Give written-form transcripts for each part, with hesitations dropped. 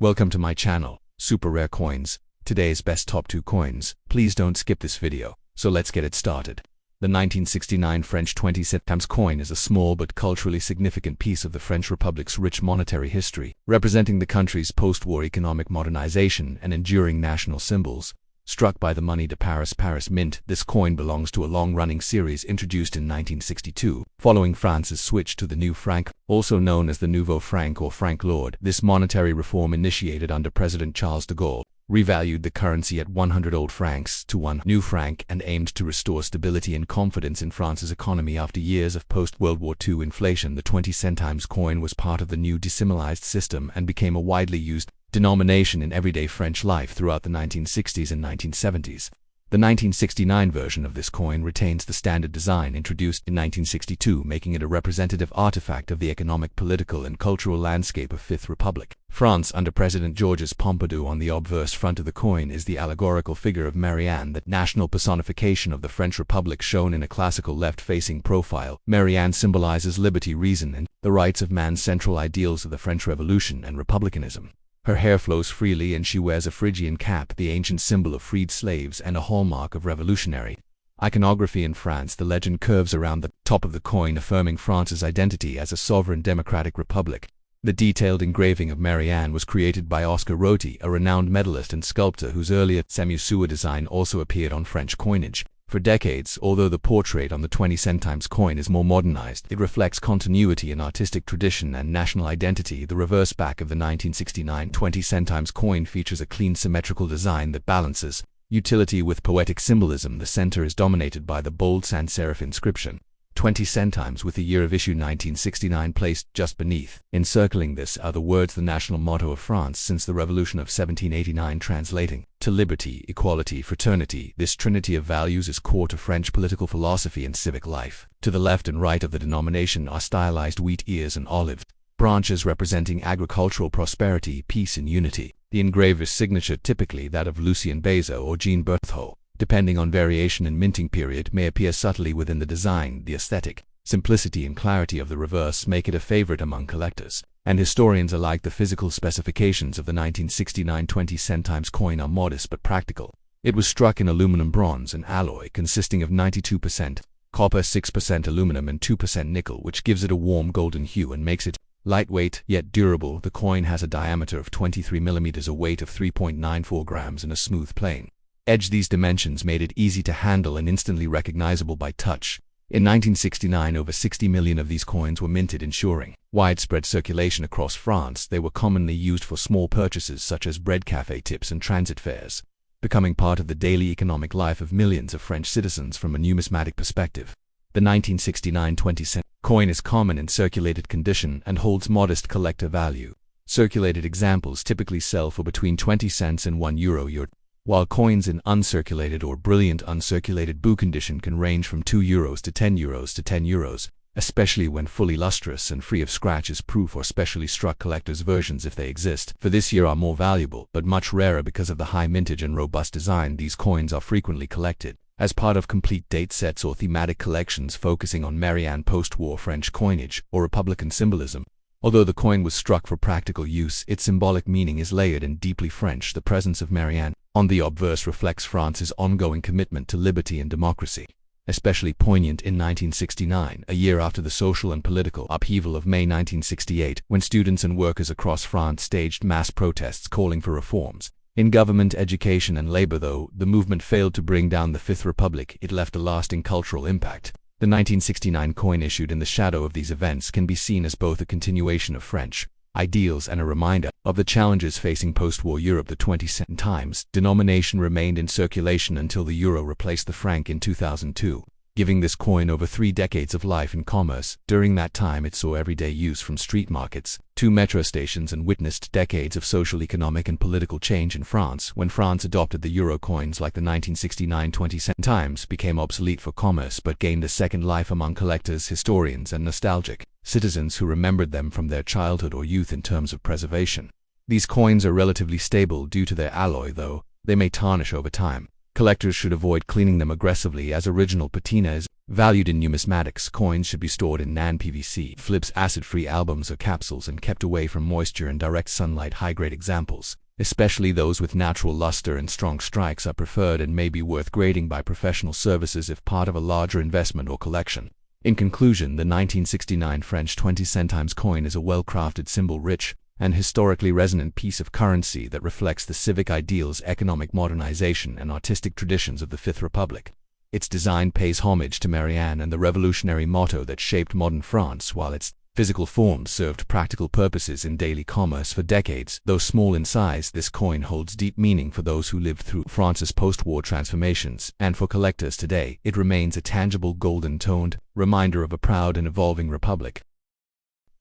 Welcome to my channel, Super Rare Coins, today's best top 2 coins. Please don't skip this video, so let's get it started. The 1969 French 20 centimes coin is a small but culturally significant piece of the French Republic's rich monetary history, representing the country's post-war economic modernization and enduring national symbols. Struck by the Money de Paris Mint, this coin belongs to a long-running series introduced in 1962, following France's switch to the new franc, also known as the Nouveau franc or franc lord. This monetary reform, initiated under President Charles de Gaulle, revalued the currency at 100 old francs to 1 new franc and aimed to restore stability and confidence in France's economy after years of post-World War II inflation. The 20 centimes coin was part of the new decimalized system and became a widely used denomination in everyday French life throughout the 1960s and 1970s. The 1969 version of this coin retains the standard design introduced in 1962, making it a representative artifact of the economic, political, and cultural landscape of Fifth Republic France under President Georges Pompidou. On the obverse front of the coin is the allegorical figure of Marianne, the national personification of the French Republic, shown in a classical left-facing profile. Marianne symbolizes liberty, reason, and the rights of man, central ideals of the French Revolution and republicanism. Her hair flows freely and she wears a Phrygian cap, the ancient symbol of freed slaves and a hallmark of revolutionary iconography in France. The legend curves around the top of the coin, affirming France's identity as a sovereign democratic republic. The detailed engraving of Marianne was created by Oscar Roty, a renowned medalist and sculptor whose earlier Semusua design also appeared on French coinage. For decades, although the portrait on the 20 centimes coin is more modernized, it reflects continuity in artistic tradition and national identity. The reverse back of the 1969 20 centimes coin features a clean, symmetrical design that balances utility with poetic symbolism. The center is dominated by the bold sans serif inscription 20 centimes, with the year of issue 1969 placed just beneath. Encircling this are the words, the national motto of France since the Revolution of 1789, translating to liberty, equality, fraternity. This trinity of values is core to French political philosophy and civic life. To the left and right of the denomination are stylized wheat ears and olive branches representing agricultural prosperity, peace, and unity. The engraver's signature, typically that of Lucien Bezo or Jean Berthaud, depending on variation and minting period, may appear subtly within the design. The aesthetic simplicity and clarity of the reverse make it a favorite among collectors and historians alike. The physical specifications of the 1969 20 centimes coin are modest but practical. It was struck in aluminum, bronze, and alloy, consisting of 92% copper, 6% aluminum, and 2% nickel, which gives it a warm golden hue and makes it lightweight yet durable. The coin has a diameter of 23 mm, a weight of 3.94 grams, and a smooth plane edge. These dimensions made it easy to handle and instantly recognizable by touch. In 1969, over 60 million of these coins were minted, ensuring widespread circulation across France. They were commonly used for small purchases such as bread cafe tips and transit fares, becoming part of the daily economic life of millions of French citizens. From a numismatic perspective, the 1969 20 cent coin is common in circulated condition and holds modest collector value. Circulated examples typically sell for between 20 cents and €1, while coins in uncirculated or brilliant uncirculated boot condition can range from €2 to €10 especially when fully lustrous and free of scratches. Proof or specially struck collector's versions, if they exist, for this year are more valuable, but much rarer because of the high mintage and robust design. These coins are frequently collected as part of complete date sets or thematic collections focusing on Marianne, post-war French coinage, or Republican symbolism. Although the coin was struck for practical use, its symbolic meaning is layered and deeply French. The presence of Marianne on the obverse reflects France's ongoing commitment to liberty and democracy, especially poignant in 1969, a year after the social and political upheaval of May 1968, when students and workers across France staged mass protests calling for reforms in government, education, and labor. Though the movement failed to bring down the Fifth Republic, it left a lasting cultural impact. The 1969 coin, issued in the shadow of these events, can be seen as both a continuation of French ideals and a reminder of the challenges facing post-war Europe. The 20 centimes denomination remained in circulation until the euro replaced the franc in 2002, giving this coin over 3 decades of life in commerce. During that time, it saw everyday use from street markets to metro stations and witnessed decades of social, economic, and political change in France. When France adopted the euro, coins like the 1969 20 centimes became obsolete for commerce but gained a second life among collectors, historians, and nostalgic citizens who remembered them from their childhood or youth. In terms of preservation, these coins are relatively stable due to their alloy, though they may tarnish over time. Collectors should avoid cleaning them aggressively, as original patina is valued in numismatics. Coins should be stored in non-PVC flips, acid-free albums or capsules, and kept away from moisture and direct sunlight. High-grade examples, especially those with natural luster and strong strikes, are preferred and may be worth grading by professional services if part of a larger investment or collection. In conclusion, the 1969 French 20 centimes coin is a well-crafted, symbol-rich, and historically resonant piece of currency that reflects the civic ideals, economic modernization, and artistic traditions of the Fifth Republic. Its design pays homage to Marianne and the revolutionary motto that shaped modern France, while its physical form served practical purposes in daily commerce for decades. Though small in size, this coin holds deep meaning for those who lived through France's post-war transformations, and for collectors today, it remains a tangible golden-toned reminder of a proud and evolving republic.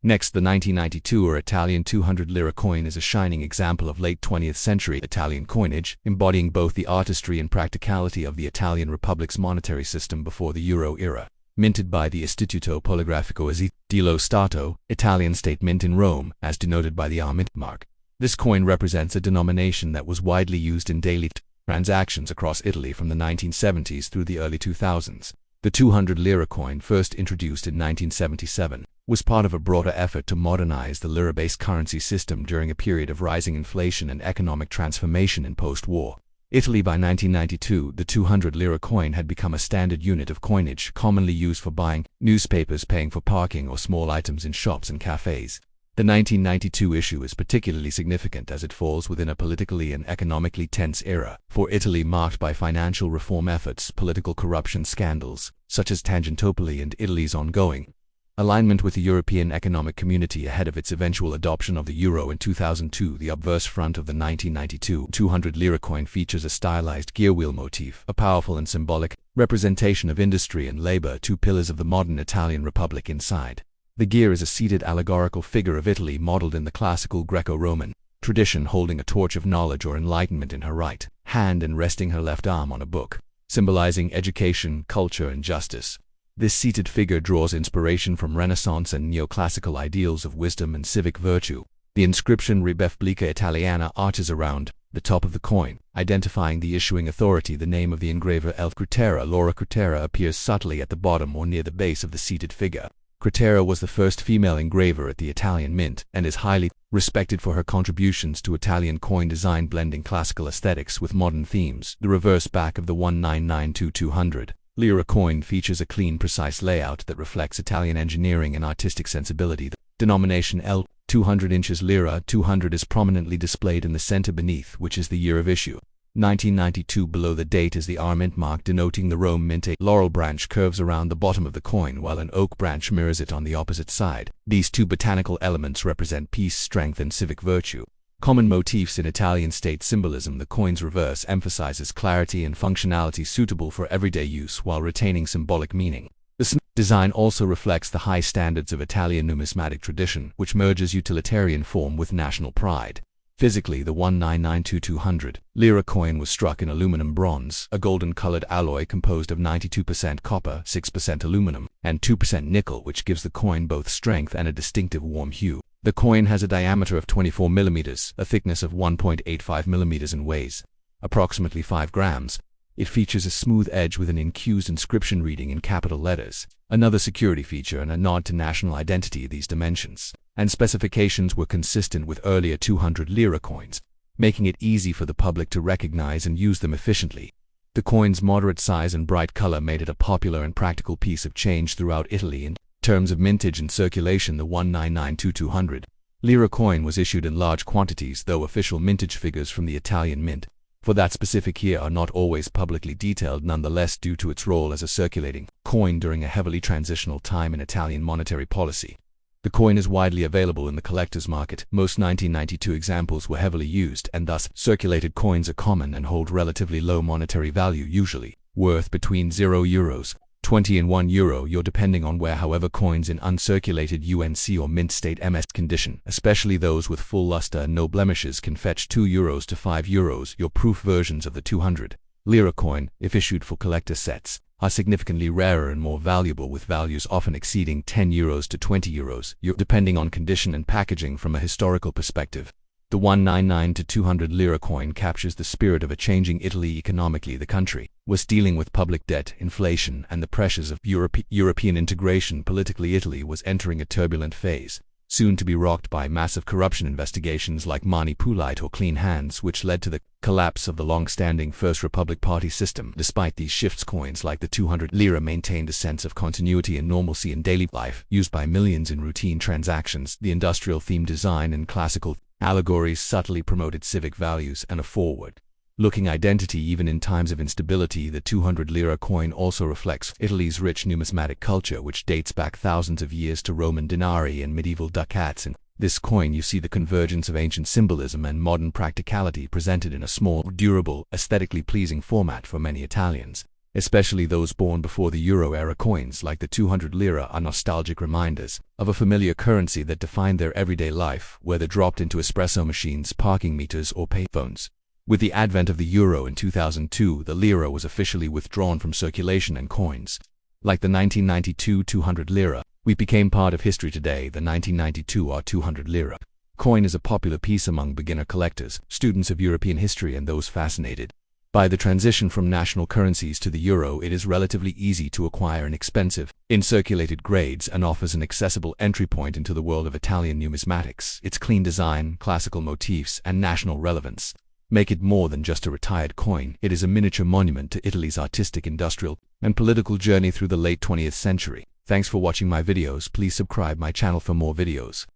Next, the 1992 Italian 200 lira coin is a shining example of late 20th century Italian coinage, embodying both the artistry and practicality of the Italian Republic's monetary system before the Euro era. Minted by the Istituto Poligrafico dello Stato, Italian State Mint in Rome, as denoted by the R mint mark. This coin represents a denomination that was widely used in daily transactions across Italy from the 1970s through the early 2000s. The 200 lira coin, first introduced in 1977, was part of a broader effort to modernize the lira-based currency system during a period of rising inflation and economic transformation in post-war Italy. By 1992, the 200 lira coin had become a standard unit of coinage, commonly used for buying newspapers, paying for parking, or small items in shops and cafes. The 1992 issue is particularly significant as it falls within a politically and economically tense era for Italy, marked by financial reform efforts, political corruption scandals such as Tangentopoli, and Italy's ongoing alignment with the European Economic Community ahead of its eventual adoption of the euro in 2002. The obverse front of the 1992 200 lira coin features a stylized gear wheel motif, a powerful and symbolic representation of industry and labor, two pillars of the modern Italian Republic. Inside the gear is a seated allegorical figure of Italy modeled in the classical Greco-Roman tradition, holding a torch of knowledge or enlightenment in her right hand and resting her left arm on a book, symbolizing education, culture, and justice. This seated figure draws inspiration from Renaissance and neoclassical ideals of wisdom and civic virtue. The inscription Repubblica Italiana arches around the top of the coin, identifying the issuing authority. The name of the engraver, L200, Laura Crutera, appears subtly at the bottom or near the base of the seated figure. Crutera was the first female engraver at the Italian Mint and is highly respected for her contributions to Italian coin design, blending classical aesthetics with modern themes. The reverse back of the 196920 lira coin features a clean, precise layout that reflects Italian engineering and artistic sensibility. The denomination L200 inches lira 200 is prominently displayed in the center beneath, which is the year of issue, 1992. Below the date is the R mint mark, denoting the Rome mint. A laurel branch curves around the bottom of the coin, while an oak branch mirrors it on the opposite side. These two botanical elements represent peace, strength, and civic virtue. Common motifs in Italian state symbolism. The coin's reverse emphasizes clarity and functionality suitable for everyday use while retaining symbolic meaning. The design also reflects the high standards of Italian numismatic tradition, which merges utilitarian form with national pride. Physically, the 196920 lira coin was struck in aluminum bronze, a golden-colored alloy composed of 92% copper, 6% aluminum, and 2% nickel, which gives the coin both strength and a distinctive warm hue. The coin has a diameter of 24 mm, a thickness of 1.85 mm, and weighs approximately 5 grams. It features a smooth edge with an incused inscription reading in capital letters, another security feature and a nod to national identity. These dimensions and specifications were consistent with earlier 200 lira coins, making it easy for the public to recognize and use them efficiently. The coin's moderate size and bright color made it a popular and practical piece of change throughout Italy. In terms of mintage and circulation, the 1992 lira coin was issued in large quantities, though official mintage figures from the Italian Mint for that specific year are not always publicly detailed. Nonetheless, due to its role as a circulating coin during a heavily transitional time in Italian monetary policy, the coin is widely available in the collector's market. Most 1992 examples were heavily used, and thus circulated coins are common and hold relatively low monetary value, usually worth between €0, 20 and €1, depending on where. However, coins in uncirculated UNC or mint state MS condition, especially those with full luster and no blemishes, can fetch €2 to €5. Your proof versions of the 200 lira coin, if issued for collector sets, are significantly rarer and more valuable, with values often exceeding €10 to €20, depending on condition and packaging. From a historical perspective, The 199 to 200 lira coin captures the spirit of a changing Italy. Economically, the country was dealing with public debt, inflation, and the pressures of European integration. Politically, Italy was entering a turbulent phase, soon to be rocked by massive corruption investigations like Mani Pulite or Clean Hands, which led to the collapse of the long-standing First Republic Party system. Despite these shifts, coins like the 200 lira maintained a sense of continuity and normalcy in daily life, used by millions in routine transactions. The industrial-themed design and classical allegories subtly promoted civic values and a forward-looking identity even in times of instability. The 200 lira coin also reflects Italy's rich numismatic culture, which dates back thousands of years to Roman denari and medieval ducats. In this coin you see the convergence of ancient symbolism and modern practicality presented in a small, durable, aesthetically pleasing format. For many Italians, especially those born before the Euro-era, coins like the 200 lira are nostalgic reminders of a familiar currency that defined their everyday life, whether dropped into espresso machines, parking meters, or payphones. With the advent of the euro in 2002, the lira was officially withdrawn from circulation, and coins like the 1992 200 lira became part of history today. The 1992 200 lira coin is a popular piece among beginner collectors, students of European history, and those fascinated by the transition from national currencies to the euro. It is relatively easy to acquire inexpensive, in circulated grades, and offers an accessible entry point into the world of Italian numismatics. Its clean design, classical motifs, and national relevance make it more than just a retired coin. It is a miniature monument to Italy's artistic, industrial, and political journey through the late 20th century. Thanks for watching my videos. Please subscribe my channel for more videos.